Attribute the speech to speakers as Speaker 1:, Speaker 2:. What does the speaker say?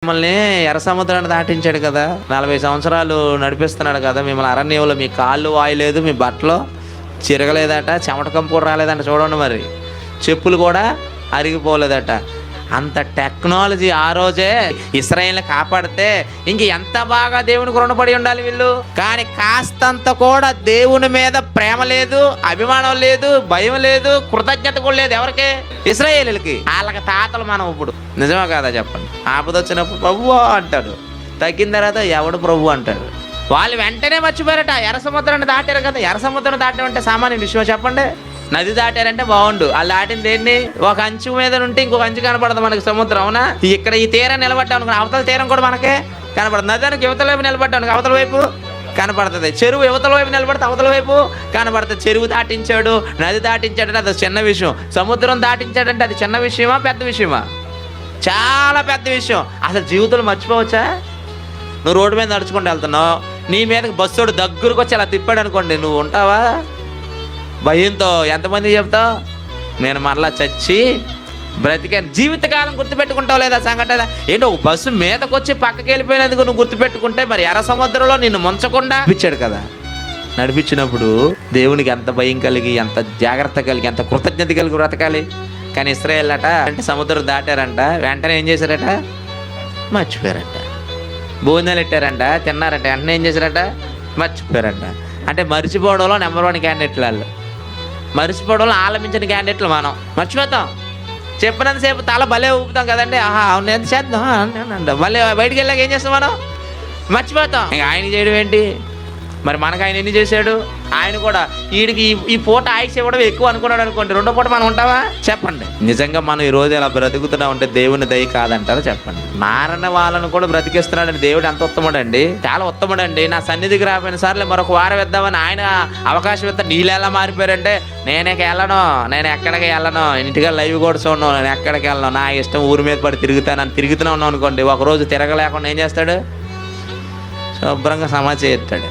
Speaker 1: మిమ్మల్ని ఎర్ర సముద్రాన్ని దాటించాడు కదా, 40 సంవత్సరాలు నడిపిస్తున్నాడు కదా మిమ్మల్ని అరణ్యంలో. మీ కాళ్ళు వాయలేదు, మీ బట్టలు చిరగలేదట, చెమట కంపు రాలేదంట. చూడండి, మరి చెప్పులు కూడా అరిగిపోలేదట. అంత టెక్నాలజీ ఆ రోజే ఇశ్రాయేలుని కాపాడితే ఇంక ఎంత బాగా దేవునికి రుణపడి ఉండాలి వీళ్ళు. కానీ కాస్తంత కూడా దేవుని మీద ప్రేమ లేదు, అభిమానం లేదు, భయం లేదు, కృతజ్ఞత కూడా లేదు. ఎవరికి? ఇశ్రాయేలుకి. వాళ్ళకి తాతలు మనం ఇప్పుడు. నిజమే కాదా చెప్పండి? ఆపద వచ్చినప్పుడు ప్రభువా అంటాడు, తగ్గిన తర్వాత ఎవడు ప్రభు అంటాడు. వాళ్ళు వెంటనే మర్చిపోయారట. ఎర్ర సముద్రాన్ని దాటారు కదా. ఎర్ర సముద్రం దాటడం అంటే సామాన్య విషయం చెప్పండి. నది దాటారంటే బాగుండు. వాళ్ళు దాటింది ఏంటి? ఒక అంచు మీద నుండి ఇంకొక అంచు కనపడదు మనకి సముద్రం. అవునా? ఇక్కడ ఈ తీరం నిలబడ్డాం అనుకో, అవతల తీరం కూడా మనకే కనపడుతుంది. నదానికి యువతల వైపు నిలబడ్డాను, అవతల వైపు కనపడుతుంది. చెరువు యువతల వైపు నిలబడితే అవతల వైపు కనపడుతుంది. చెరువు దాటించాడు, నది దాటించాడంటే అది చిన్న విషయం. సముద్రం దాటించాడంటే అది చిన్న విషయమా పెద్ద విషయమా? చాలా పెద్ద విషయం. అసలు జీవితంలో మర్చిపోవచ్చా? నువ్వు రోడ్డు మీద నడుచుకుంటూ వెళ్తున్నావు, నీ మీదకి బస్సోడు దగ్గరకు వచ్చి అలా తిప్పాడు అనుకోండి, నువ్వు ఉంటావా? భయంతో ఎంతమంది చెప్తావు? నేను మరలా చచ్చి బ్రతికాను. జీవితకాలం గుర్తుపెట్టుకుంటావు లేదా సంఘటన? ఏంటో ఒక బస్సు మీదకి వచ్చి పక్కకి వెళ్ళిపోయినందుకు నువ్వు గుర్తుపెట్టుకుంటే, మరి ఎర్ర సముద్రంలో నిన్ను ముంచకుండా నడిపించాడు కదా. నడిపించినప్పుడు దేవునికి ఎంత భయం కలిగి, ఎంత జాగ్రత్త కలిగి, ఎంత కృతజ్ఞత కలిగి బ్రతకాలి. కానీ ఇశ్రాయేలు అట అంటే సముద్రం దాటారంట, వెంటనే ఏం చేశారట? మర్చిపోయారంట. భోజనాలు పెట్టారంట, తిన్నారంట, వెంటనే ఏం చేశారట? మర్చిపోయారంట. అంటే మర్చిపోవడంలో నెంబర్ 1 క్యాండిడేట్లు వాళ్ళు. మర్చిపోవడంలో ఆలమించిన క్యాండిడేట్లు మనం. మర్చిపోతాం. చెప్పినంతసేపు తల భలే ఊపుతాం కదండి, ఆహా అవును ఎంత చేద్దాం అంట. మళ్ళీ బయటికి వెళ్ళాక ఏం చేస్తాం మనం? మర్చిపోతాం. ఇంకా ఆయన చేయడం ఏంటి? మరి మనకు ఆయన ఎన్ని చేశాడు? ఆయన కూడా వీడికి ఈ పూట ఆయుష్ ఇవ్వడం ఎక్కువ అనుకున్నాడు అనుకోండి, రెండో పూట మనం ఉంటావా? చెప్పండి. నిజంగా మనం ఈ రోజు ఇలా బ్రతుకుతున్నా ఉంటే దేవుని దయ కాదంటారా? చెప్పండి. మారణ వాళ్ళను కూడా బ్రతికిస్తున్నాడండి దేవుడు. ఎంత ఉత్తముడండి, చాలా ఉత్తముడండి. నా సన్నిధికి రాపోయిన సార్లు మరొక వారం ఇద్దామని ఆయన అవకాశం ఇస్తా. నీళ్ళు ఎలా మారిపోయారంటే, నేను ఎక్కడికి వెళ్ళను, ఇంటిగా లైవ్ కూడా చూడను, నేను ఎక్కడికి వెళ్ళను, నా ఇష్టం, ఊరి మీద పడి తిరుగుతూనే ఉన్నాం అనుకోండి. ఒకరోజు తిరగలేకుండా ఏం చేస్తాడు? శుభ్రంగా సమాచారం చేస్తాడు.